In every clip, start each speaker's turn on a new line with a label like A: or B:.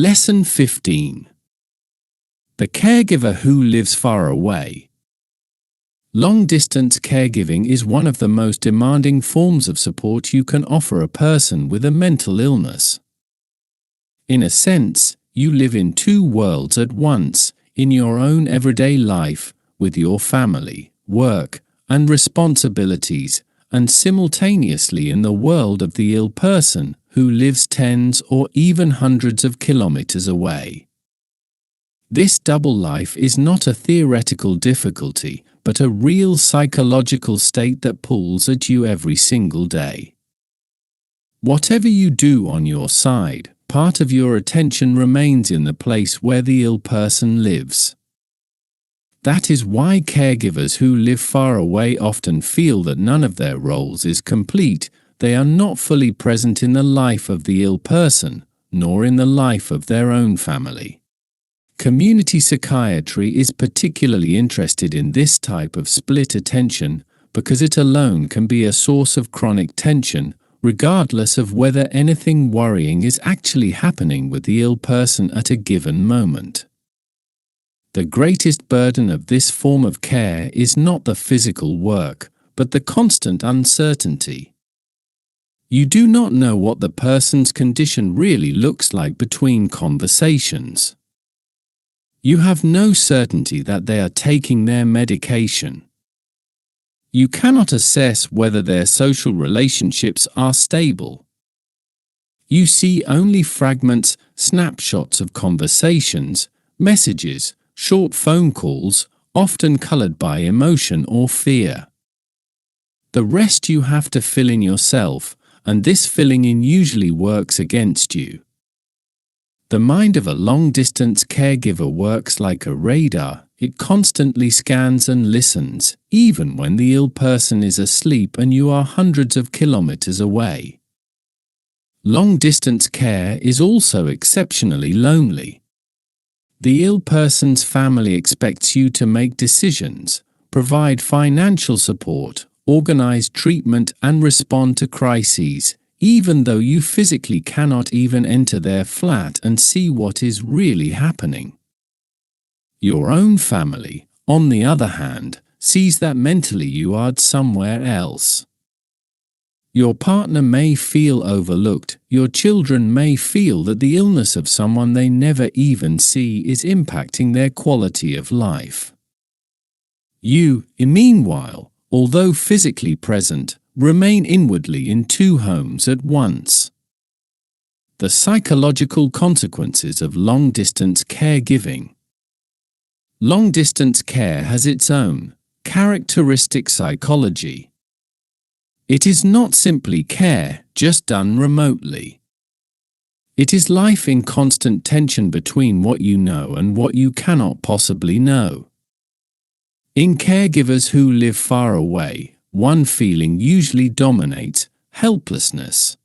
A: Lesson 15. The caregiver who lives far away. Long-distance caregiving is one of the most demanding forms of support you can offer a person with a mental illness. In a sense, you live in two worlds at once, in your own everyday life, with your family, work, and responsibilities, and simultaneously in the world of the ill person who lives tens or even hundreds of kilometers away. This double life is not a theoretical difficulty, but a real psychological state that pulls at you every single day. Whatever you do on your side, part of your attention remains in the place where the ill person lives. That is why caregivers who live far away often feel that none of their roles is complete. They are not fully present in the life of the ill person, nor in the life of their own family. Community psychiatry is particularly interested in this type of split attention because it alone can be a source of chronic tension, regardless of whether anything worrying is actually happening with the ill person at a given moment. The greatest burden of this form of care is not the physical work, but the constant uncertainty. You do not know what the person's condition really looks like between conversations. You have no certainty that they are taking their medication. You cannot assess whether their social relationships are stable. You see only fragments, snapshots of conversations, messages, short phone calls, often colored by emotion or fear. The rest you have to fill in yourself, and this filling in usually works against you. The mind of a long-distance caregiver works like a radar. It constantly scans and listens, even when the ill person is asleep and you are hundreds of kilometers away. Long-distance care is also exceptionally lonely. The ill person's family expects you to make decisions, provide financial support, organize treatment, and respond to crises, even though you physically cannot even enter their flat and see what is really happening. Your own family, on the other hand, sees that mentally you are somewhere else. Your partner may feel overlooked, your children may feel that the illness of someone they never even see is impacting their quality of life. You, meanwhile, although physically present, remain inwardly in two homes at once. The psychological consequences of long-distance caregiving. Long-distance care has its own characteristic psychology. It is not simply care, just done remotely. It is life in constant tension between what you know and what you cannot possibly know. In caregivers who live far away, one feeling usually dominates: helplessness.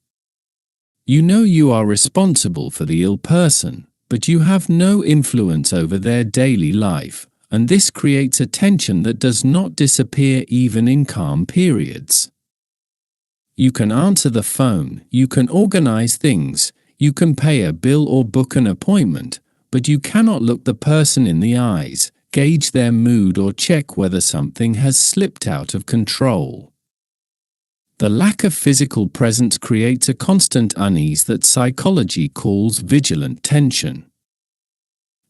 A: You know you are responsible for the ill person, but you have no influence over their daily life, and this creates a tension that does not disappear even in calm periods. You can answer the phone, you can organize things, you can pay a bill or book an appointment, but you cannot look the person in the eyes, gauge their mood, or check whether something has slipped out of control. The lack of physical presence creates a constant unease that psychology calls vigilant tension.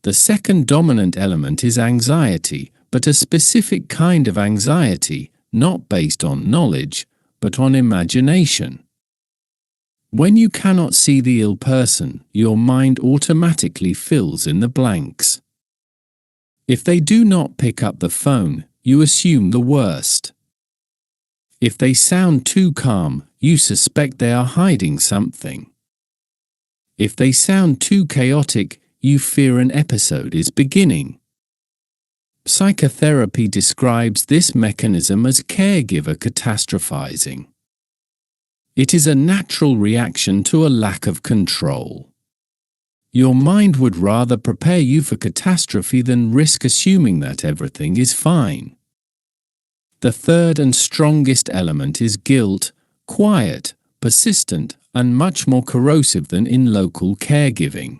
A: The second dominant element is anxiety, but a specific kind of anxiety, not based on knowledge, but on imagination. When you cannot see the ill person, your mind automatically fills in the blanks. If they do not pick up the phone, you assume the worst. If they sound too calm, you suspect they are hiding something. If they sound too chaotic, you fear an episode is beginning. Psychotherapy describes this mechanism as caregiver catastrophizing. It is a natural reaction to a lack of control. Your mind would rather prepare you for catastrophe than risk assuming that everything is fine. The third and strongest element is guilt, quiet, persistent, and much more corrosive than in local caregiving.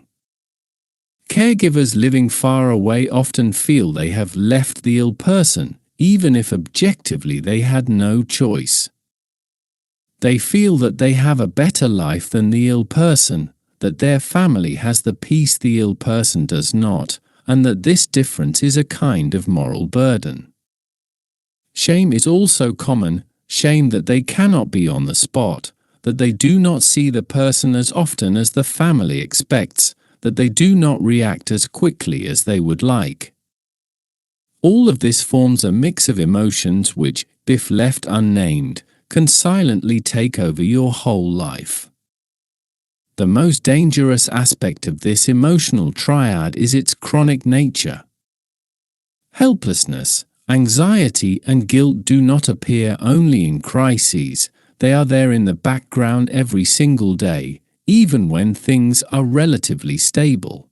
A: Caregivers living far away often feel they have left the ill person, even if objectively they had no choice. They feel that they have a better life than the ill person, that their family has the peace the ill person does not, and that this difference is a kind of moral burden. Shame is also common, shame that they cannot be on the spot, that they do not see the person as often as the family expects, that they do not react as quickly as they would like. All of this forms a mix of emotions which, if left unnamed, can silently take over your whole life. The most dangerous aspect of this emotional triad is its chronic nature. Helplessness, anxiety, and guilt do not appear only in crises, they are there in the background every single day, even when things are relatively stable.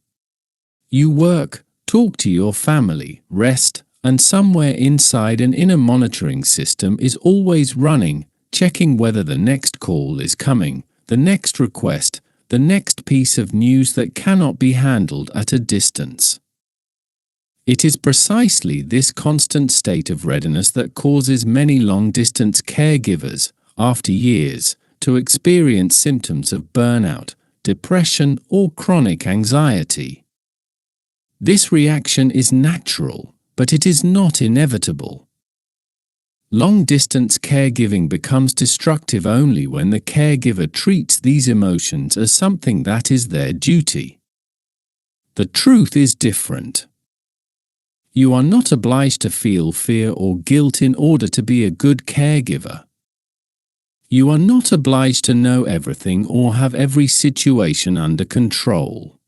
A: You work, talk to your family, rest, and somewhere inside an inner monitoring system is always running, checking whether the next call is coming, the next request, the next piece of news that cannot be handled at a distance. It is precisely this constant state of readiness that causes many long-distance caregivers, after years, to experience symptoms of burnout, depression, or chronic anxiety. This reaction is natural, but it is not inevitable. Long-distance caregiving becomes destructive only when the caregiver treats these emotions as something that is their duty. The truth is different. You are not obliged to feel fear or guilt in order to be a good caregiver. You are not obliged to know everything or have every situation under control.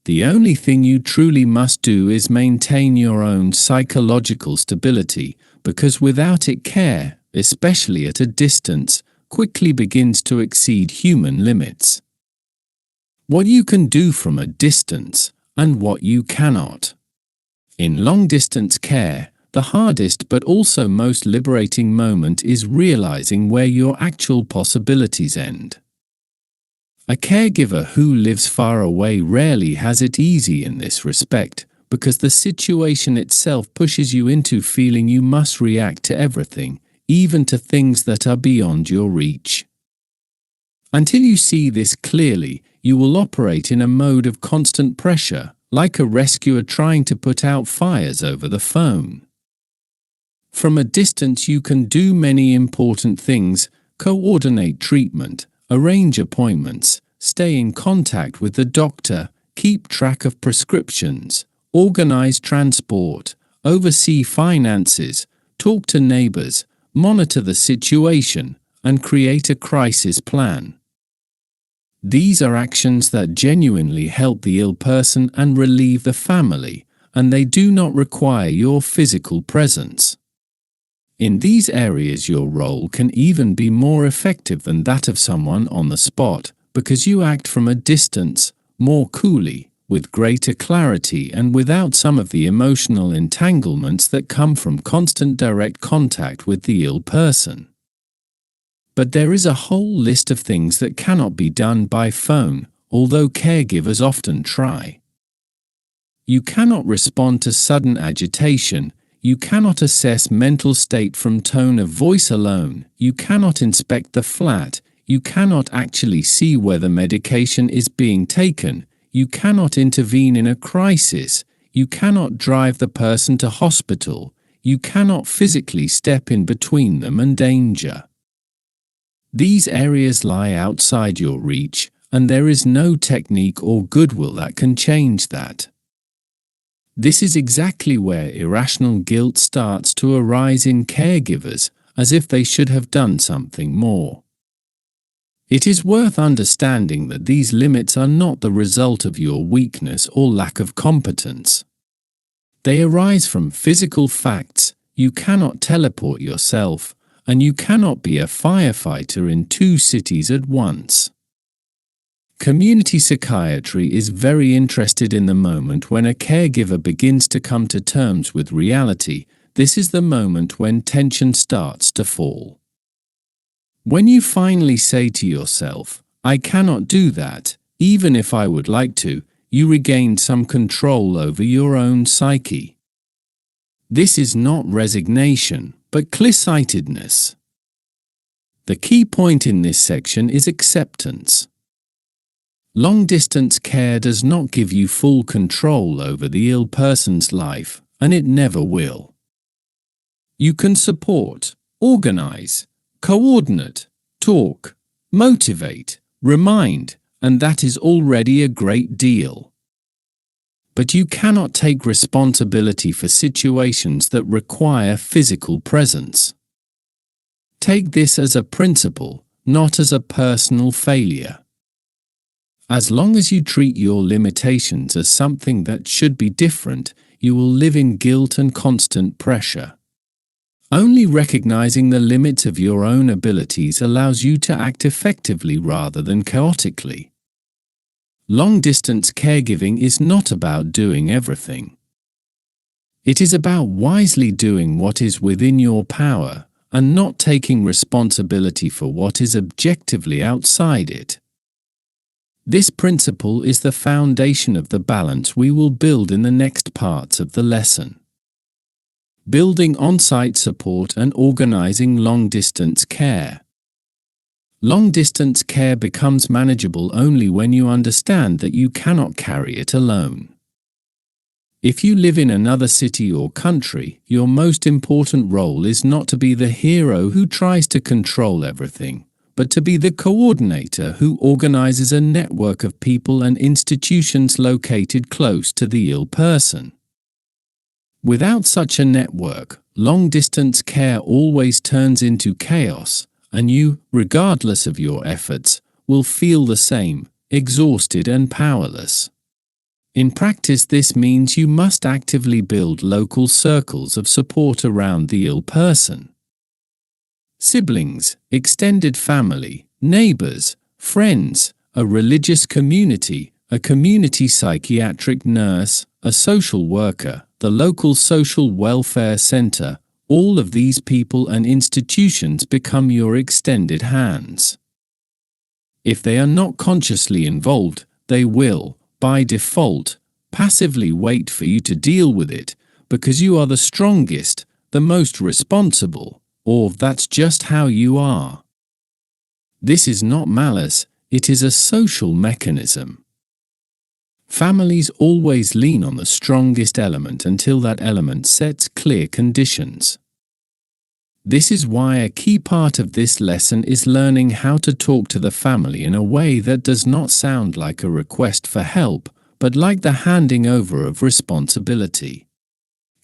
A: The only thing you truly must do is maintain your own psychological stability, because without it care, especially at a distance, quickly begins to exceed human limits. What you can do from a distance, and what you cannot. In long-distance care, the hardest but also most liberating moment is realizing where your actual possibilities end. A caregiver who lives far away rarely has it easy in this respect, because the situation itself pushes you into feeling you must react to everything, even to things that are beyond your reach. Until you see this clearly, you will operate in a mode of constant pressure, like a rescuer trying to put out fires over the phone. From a distance you can do many important things: coordinate treatment, arrange appointments, stay in contact with the doctor, keep track of prescriptions, organize transport, oversee finances, talk to neighbors, monitor the situation, and create a crisis plan. These are actions that genuinely help the ill person and relieve the family, and they do not require your physical presence. In these areas your role can even be more effective than that of someone on the spot, because you act from a distance, more coolly, with greater clarity and without some of the emotional entanglements that come from constant direct contact with the ill person. But there is a whole list of things that cannot be done by phone, although caregivers often try. You cannot respond to sudden agitation. You cannot assess mental state from tone of voice alone. You cannot inspect the flat. You cannot actually see whether medication is being taken. You cannot intervene in a crisis. You cannot drive the person to hospital. You cannot physically step in between them and danger. These areas lie outside your reach, and there is no technique or goodwill that can change that. This is exactly where irrational guilt starts to arise in caregivers, as if they should have done something more. It is worth understanding that these limits are not the result of your weakness or lack of competence. They arise from physical facts. You cannot teleport yourself, and you cannot be a firefighter in 2 cities at once. Community psychiatry is very interested in the moment when a caregiver begins to come to terms with reality. This is the moment when tension starts to fall. When you finally say to yourself, "I cannot do that, even if I would like to," you regain some control over your own psyche. This is not resignation, but clear-sightedness. The key point in this section is acceptance. Long-distance care does not give you full control over the ill person's life, and it never will. You can support, organize, coordinate, talk, motivate, remind, and that is already a great deal. But you cannot take responsibility for situations that require physical presence. Take this as a principle, not as a personal failure. As long as you treat your limitations as something that should be different, you will live in guilt and constant pressure. Only recognizing the limits of your own abilities allows you to act effectively rather than chaotically. Long-distance caregiving is not about doing everything. It is about wisely doing what is within your power and not taking responsibility for what is objectively outside it. This principle is the foundation of the balance we will build in the next parts of the lesson. Building on-site support and organizing long-distance care. Long-distance care becomes manageable only when you understand that you cannot carry it alone. If you live in another city or country, your most important role is not to be the hero who tries to control everything, but to be the coordinator who organizes a network of people and institutions located close to the ill person. Without such a network, long-distance care always turns into chaos, and you, regardless of your efforts, will feel the same, exhausted and powerless. In practice, this means you must actively build local circles of support around the ill person. Siblings, extended family, neighbors, friends, a religious community, a community psychiatric nurse, a social worker, the local social welfare center, all of these people and institutions become your extended hands. If they are not consciously involved, they will, by default, passively wait for you to deal with it, because you are the strongest, the most responsible, or that's just how you are. This is not malice, it is a social mechanism. Families always lean on the strongest element until that element sets clear conditions. This is why a key part of this lesson is learning how to talk to the family in a way that does not sound like a request for help, but like the handing over of responsibility.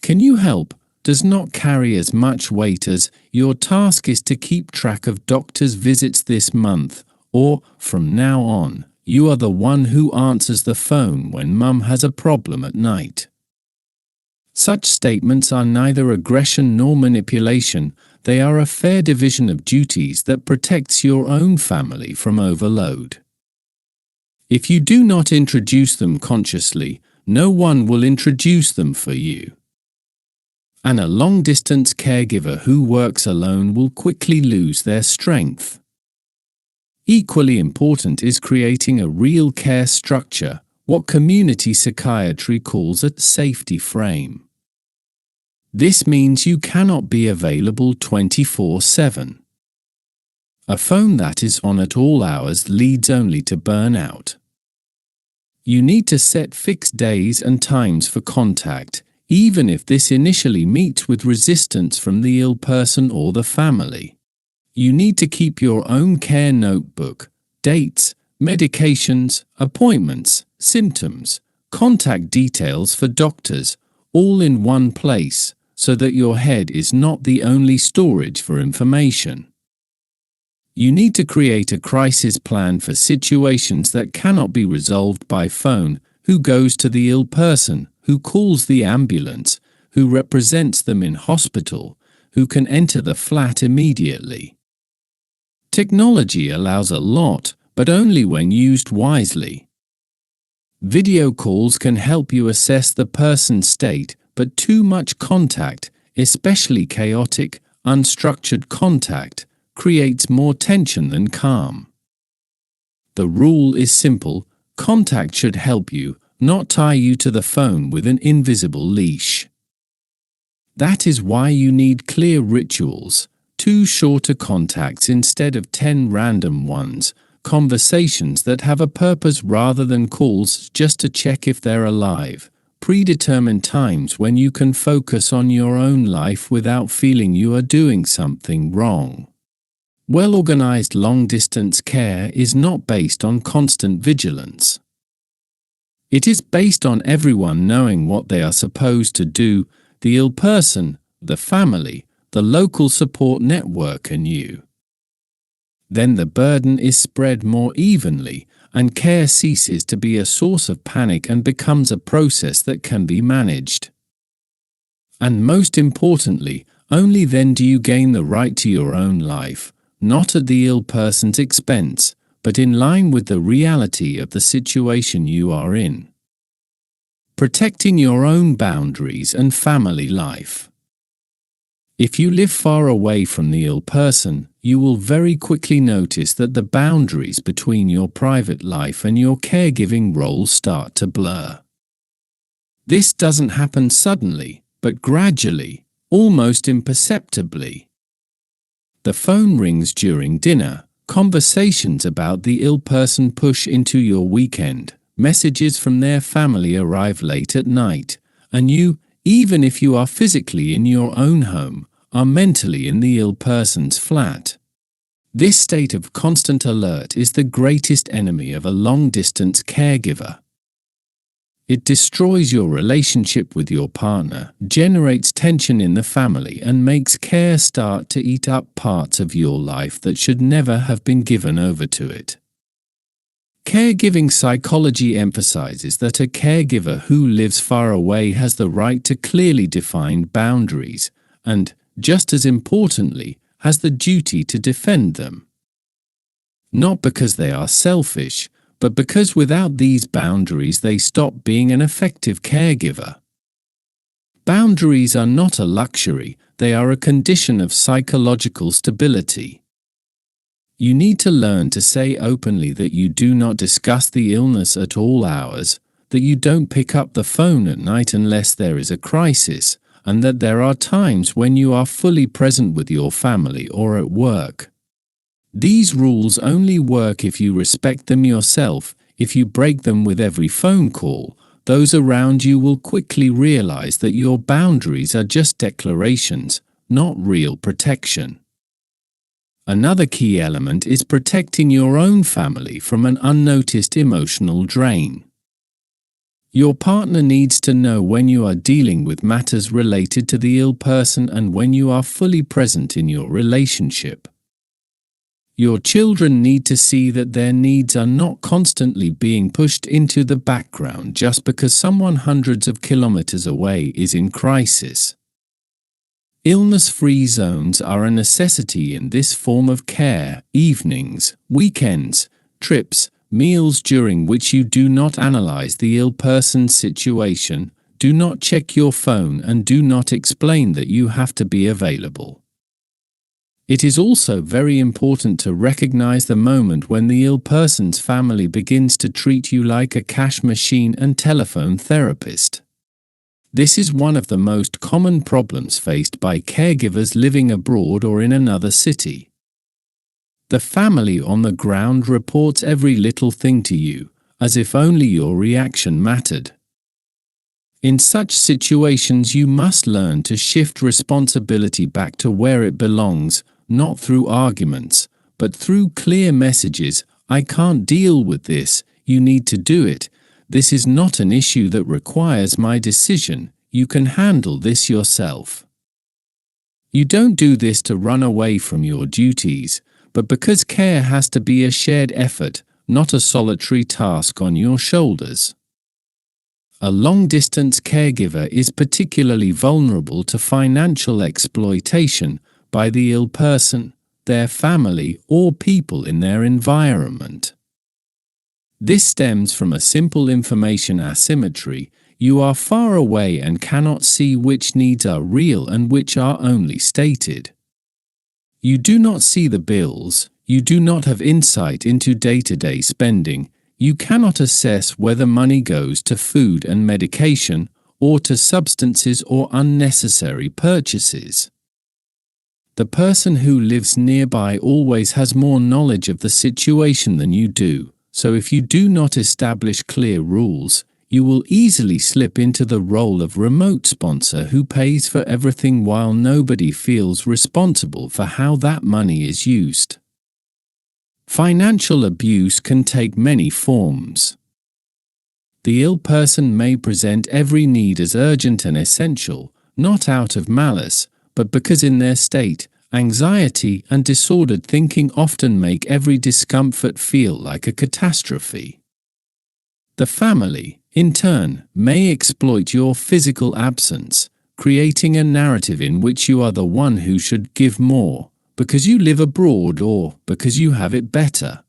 A: "Can you help?" does not carry as much weight as "your task is to keep track of doctor's visits this month," or "from now on, you are the one who answers the phone when mum has a problem at night." Such statements are neither aggression nor manipulation, they are a fair division of duties that protects your own family from overload. If you do not introduce them consciously, no one will introduce them for you. And a long-distance caregiver who works alone will quickly lose their strength. Equally important is creating a real care structure, what community psychiatry calls a safety frame. This means you cannot be available 24/7. A phone that is on at all hours leads only to burnout. You need to set fixed days and times for contact, even if this initially meets with resistance from the ill person or the family. You need to keep your own care notebook, dates, medications, appointments, symptoms, contact details for doctors, all in one place, so that your head is not the only storage for information. You need to create a crisis plan for situations that cannot be resolved by phone: who goes to the ill person, who calls the ambulance, who represents them in hospital, who can enter the flat immediately. Technology allows a lot, but only when used wisely. Video calls can help you assess the person's state, but too much contact, especially chaotic, unstructured contact, creates more tension than calm. The rule is simple: contact should help you, not tie you to the phone with an invisible leash. That is why you need clear rituals, 2 shorter contacts instead of 10 random ones, conversations that have a purpose rather than calls just to check if they're alive, predetermined times when you can focus on your own life without feeling you are doing something wrong. Well-organized long-distance care is not based on constant vigilance. It is based on everyone knowing what they are supposed to do, the ill person, the family, the local support network and you. Then the burden is spread more evenly, and care ceases to be a source of panic and becomes a process that can be managed. And most importantly, only then do you gain the right to your own life, not at the ill person's expense, but in line with the reality of the situation you are in. Protecting your own boundaries and family life. If you live far away from the ill person, you will very quickly notice that the boundaries between your private life and your caregiving role start to blur. This doesn't happen suddenly, but gradually, almost imperceptibly. The phone rings during dinner, conversations about the ill person push into your weekend, messages from their family arrive late at night, and you, even if you are physically in your own home, are mentally in the ill person's flat. This state of constant alert is the greatest enemy of a long-distance caregiver. It destroys your relationship with your partner, generates tension in the family, and makes care start to eat up parts of your life that should never have been given over to it. Caregiving psychology emphasizes that a caregiver who lives far away has the right to clearly defined boundaries and, just as importantly, has the duty to defend them. Not because they are selfish, but because without these boundaries they stop being an effective caregiver. Boundaries are not a luxury, they are a condition of psychological stability. You need to learn to say openly that you do not discuss the illness at all hours, that you don't pick up the phone at night unless there is a crisis, and that there are times when you are fully present with your family or at work. These rules only work if you respect them yourself. If you break them with every phone call, those around you will quickly realize that your boundaries are just declarations, not real protection. Another key element is protecting your own family from an unnoticed emotional drain. Your partner needs to know when you are dealing with matters related to the ill person and when you are fully present in your relationship. Your children need to see that their needs are not constantly being pushed into the background just because someone hundreds of kilometers away is in crisis. Illness-free zones are a necessity in this form of care: evenings, weekends, trips, meals during which you do not analyze the ill person's situation, do not check your phone, and do not explain that you have to be available. It is also very important to recognize the moment when the ill person's family begins to treat you like a cash machine and telephone therapist. This is one of the most common problems faced by caregivers living abroad or in another city. The family on the ground reports every little thing to you, as if only your reaction mattered. In such situations, you must learn to shift responsibility back to where it belongs, not through arguments, but through clear messages: I can't deal with this, you need to do it. This is not an issue that requires my decision, you can handle this yourself. You don't do this to run away from your duties, but because care has to be a shared effort, not a solitary task on your shoulders. A long-distance caregiver is particularly vulnerable to financial exploitation by the ill person, their family, or people in their environment. This stems from a simple information asymmetry: you are far away and cannot see which needs are real and which are only stated. You do not see the bills, you do not have insight into day-to-day spending, you cannot assess whether money goes to food and medication, or to substances or unnecessary purchases. The person who lives nearby always has more knowledge of the situation than you do, so if you do not establish clear rules, you will easily slip into the role of remote sponsor who pays for everything while nobody feels responsible for how that money is used. Financial abuse can take many forms. The ill person may present every need as urgent and essential, not out of malice, but because in their state, anxiety and disordered thinking often make every discomfort feel like a catastrophe. The family, in turn, may exploit your physical absence, creating a narrative in which you are the one who should give more, because you live abroad or because you have it better.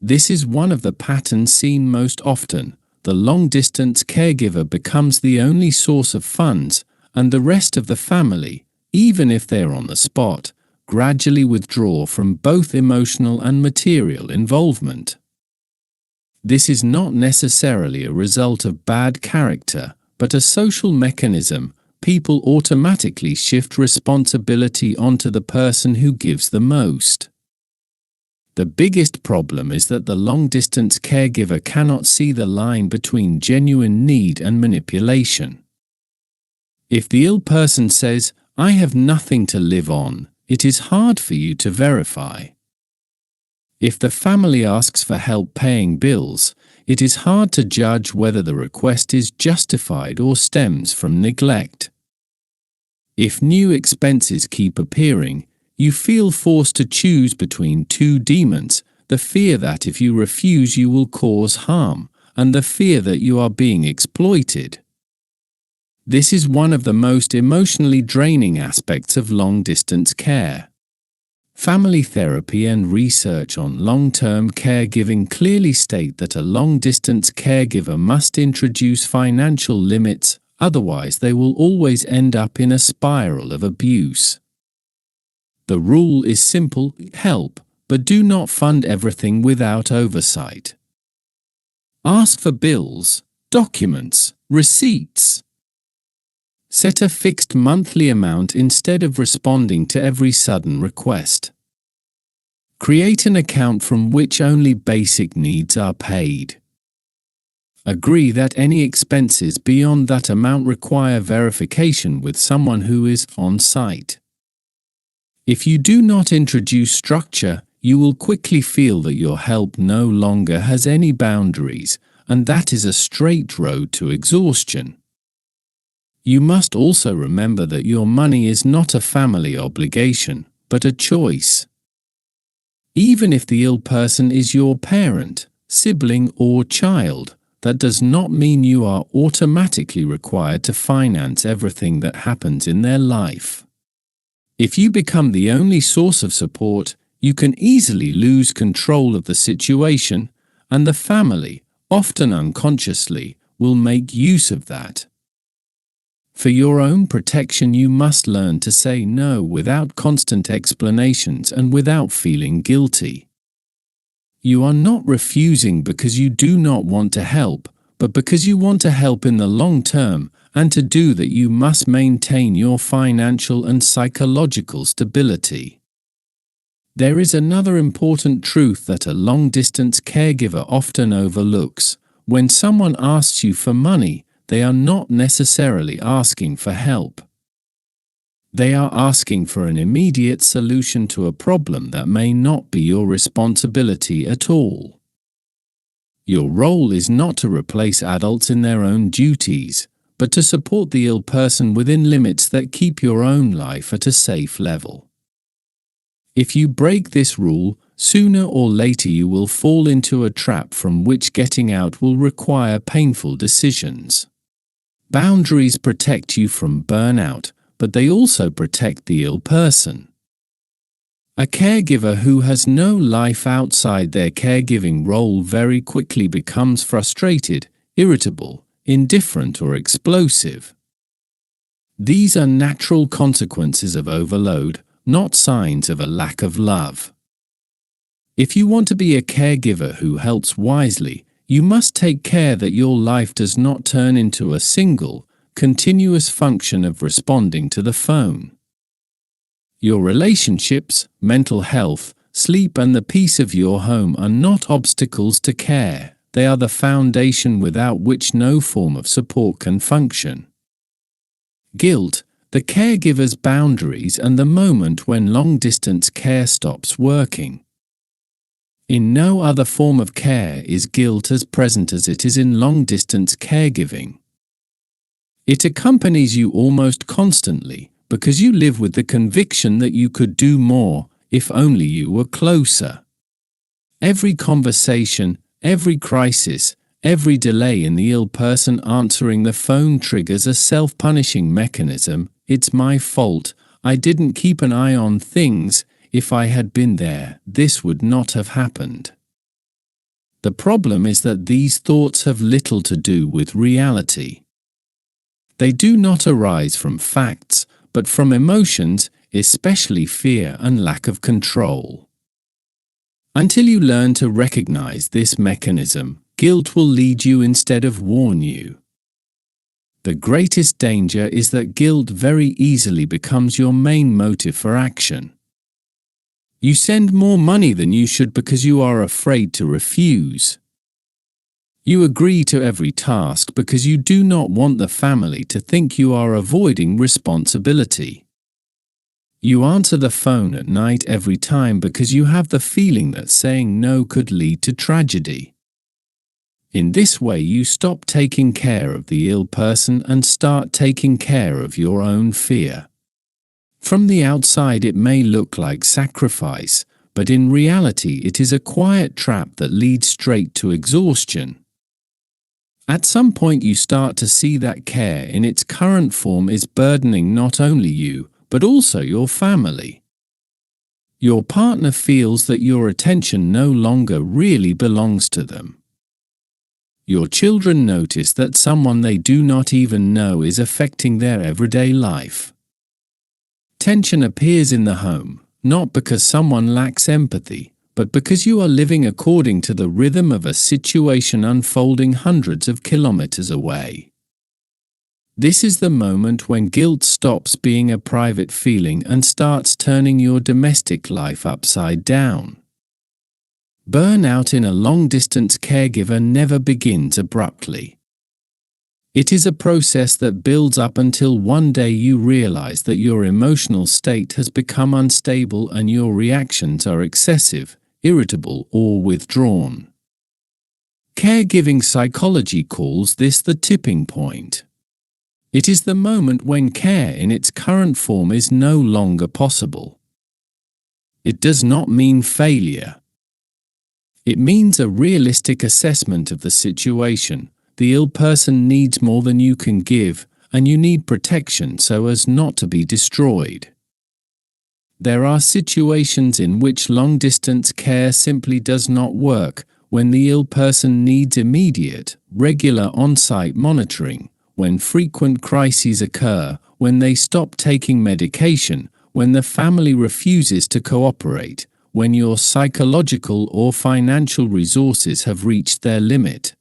A: This is one of the patterns seen most often. The long-distance caregiver becomes the only source of funds, and the rest of the family, even if they're on the spot, gradually withdraw from both emotional and material involvement. This is not necessarily a result of bad character, but a social mechanism. People automatically shift responsibility onto the person who gives the most. The biggest problem is that the long-distance caregiver cannot see the line between genuine need and manipulation. If the ill person says, "I have nothing to live on," it is hard for you to verify. If the family asks for help paying bills, it is hard to judge whether the request is justified or stems from neglect. If new expenses keep appearing, you feel forced to choose between two demons: the fear that if you refuse you will cause harm, and the fear that you are being exploited. This is one of the most emotionally draining aspects of long-distance care. Family therapy and research on long-term caregiving clearly state that a long-distance caregiver must introduce financial limits, otherwise they will always end up in a spiral of abuse. The rule is simple: help, but do not fund everything without oversight. Ask for bills, documents, receipts. Set a fixed monthly amount instead of responding to every sudden request. Create an account from which only basic needs are paid. Agree that any expenses beyond that amount require verification with someone who is on site. If you do not introduce structure, you will quickly feel that your help no longer has any boundaries, and that is a straight road to exhaustion. You must also remember that your money is not a family obligation, but a choice. Even if the ill person is your parent, sibling, or child, that does not mean you are automatically required to finance everything that happens in their life. If you become the only source of support, you can easily lose control of the situation, and the family, often unconsciously, will make use of that. For your own protection, you must learn to say no without constant explanations and without feeling guilty. You are not refusing because you do not want to help, but because you want to help in the long term, and to do that you must maintain your financial and psychological stability. There is another important truth that a long-distance caregiver often overlooks. When someone asks you for money, they are not necessarily asking for help. They are asking for an immediate solution to a problem that may not be your responsibility at all. Your role is not to replace adults in their own duties, but to support the ill person within limits that keep your own life at a safe level. If you break this rule, sooner or later you will fall into a trap from which getting out will require painful decisions. Boundaries protect you from burnout, but they also protect the ill person. A caregiver who has no life outside their caregiving role very quickly becomes frustrated, irritable, indifferent, or explosive. These are natural consequences of overload, not signs of a lack of love. If you want to be a caregiver who helps wisely, you must take care that your life does not turn into a single, continuous function of responding to the phone. Your relationships, mental health, sleep and the peace of your home are not obstacles to care, they are the foundation without which no form of support can function. Guilt, the caregiver's boundaries and the moment when long-distance care stops working. In no other form of care is guilt as present as it is in long-distance caregiving. It accompanies you almost constantly, because you live with the conviction that you could do more, if only you were closer. Every conversation, every crisis, every delay in the ill person answering the phone triggers a self-punishing mechanism. It's my fault, I didn't keep an eye on things, if I had been there, this would not have happened. The problem is that these thoughts have little to do with reality. They do not arise from facts, but from emotions, especially fear and lack of control. Until you learn to recognize this mechanism, guilt will lead you instead of warn you. The greatest danger is that guilt very easily becomes your main motive for action. You send more money than you should because you are afraid to refuse. You agree to every task because you do not want the family to think you are avoiding responsibility. You answer the phone at night every time because you have the feeling that saying no could lead to tragedy. In this way you stop taking care of the ill person and start taking care of your own fear. From the outside it may look like sacrifice, but in reality it is a quiet trap that leads straight to exhaustion. At some point you start to see that care in its current form is burdening not only you, but also your family. Your partner feels that your attention no longer really belongs to them. Your children notice that someone they do not even know is affecting their everyday life. Tension appears in the home, not because someone lacks empathy, but because you are living according to the rhythm of a situation unfolding hundreds of kilometers away. This is the moment when guilt stops being a private feeling and starts turning your domestic life upside down. Burnout in a long-distance caregiver never begins abruptly. It is a process that builds up until one day you realize that your emotional state has become unstable and your reactions are excessive, irritable, or withdrawn. Caregiving psychology calls this the tipping point. It is the moment when care in its current form is no longer possible. It does not mean failure. It means a realistic assessment of the situation. The ill person needs more than you can give, and you need protection so as not to be destroyed. There are situations in which long-distance care simply does not work, when the ill person needs immediate, regular on-site monitoring, when frequent crises occur, when they stop taking medication, when the family refuses to cooperate, when your psychological or financial resources have reached their limit.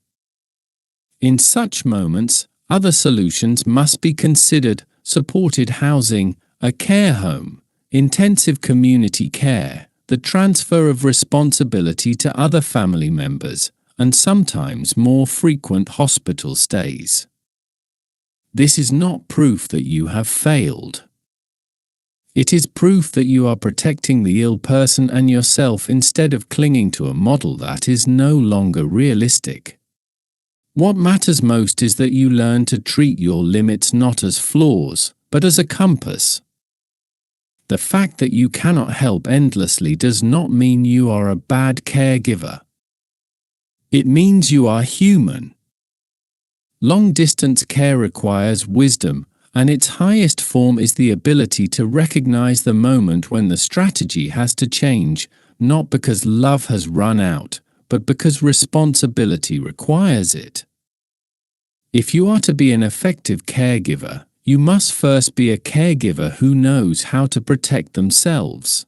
A: In such moments, other solutions must be considered: supported housing, a care home, intensive community care, the transfer of responsibility to other family members, and sometimes more frequent hospital stays. This is not proof that you have failed. It is proof that you are protecting the ill person and yourself instead of clinging to a model that is no longer realistic. What matters most is that you learn to treat your limits not as flaws, but as a compass. The fact that you cannot help endlessly does not mean you are a bad caregiver. It means you are human. Long-distance care requires wisdom, and its highest form is the ability to recognize the moment when the strategy has to change, not because love has run out, but because responsibility requires it. If you are to be an effective caregiver, you must first be a caregiver who knows how to protect themselves.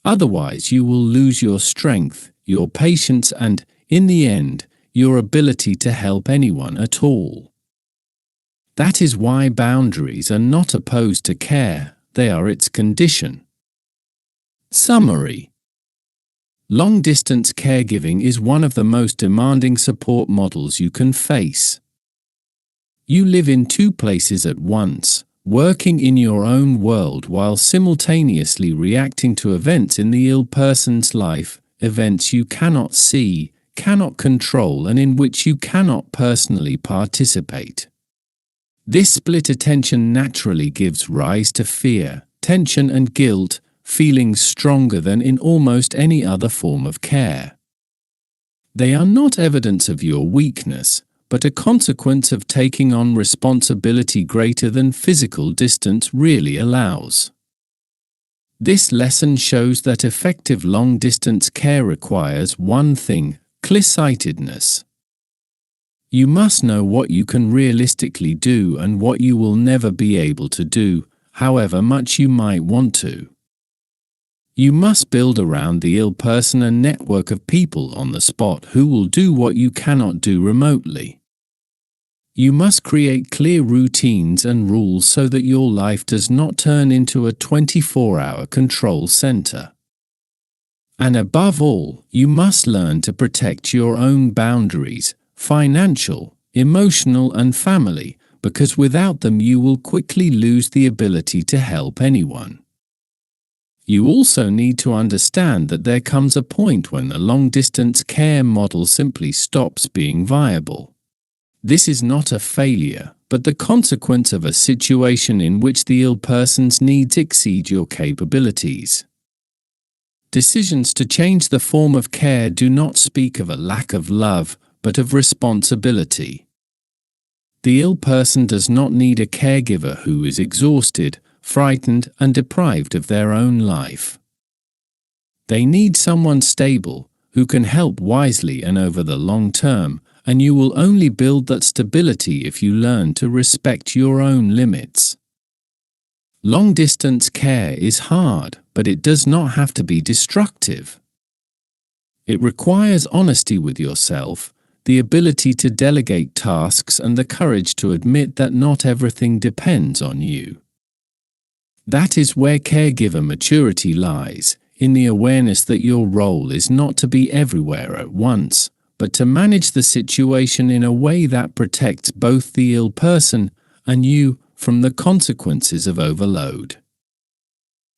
A: Otherwise, you will lose your strength, your patience, and, in the end, your ability to help anyone at all. That is why boundaries are not opposed to care, they are its condition. Summary. Long-distance caregiving is one of the most demanding support models you can face. You live in two places at once, working in your own world while simultaneously reacting to events in the ill person's life, events you cannot see, cannot control, and in which you cannot personally participate. This split attention naturally gives rise to fear, tension, and guilt, feelings stronger than in almost any other form of care. They are not evidence of your weakness, but a consequence of taking on responsibility greater than physical distance really allows. This lesson shows that effective long-distance care requires one thing: clear-sightedness. You must know what you can realistically do and what you will never be able to do, however much you might want to. You must build around the ill person a network of people on the spot who will do what you cannot do remotely. You must create clear routines and rules so that your life does not turn into a 24-hour control center. And above all, you must learn to protect your own boundaries, financial, emotional, and family, because without them you will quickly lose the ability to help anyone. You also need to understand that there comes a point when the long-distance care model simply stops being viable. This is not a failure, but the consequence of a situation in which the ill person's needs exceed your capabilities. Decisions to change the form of care do not speak of a lack of love, but of responsibility. The ill person does not need a caregiver who is exhausted, frightened, and deprived of their own life. They need someone stable, who can help wisely and over the long term, and you will only build that stability if you learn to respect your own limits. Long-distance care is hard, but it does not have to be destructive. It requires honesty with yourself, the ability to delegate tasks, and the courage to admit that not everything depends on you. That is where caregiver maturity lies, in the awareness that your role is not to be everywhere at once, but to manage the situation in a way that protects both the ill person and you from the consequences of overload.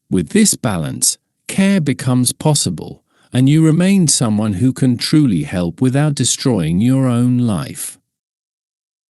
A: With this balance, care becomes possible, and you remain someone who can truly help without destroying your own life.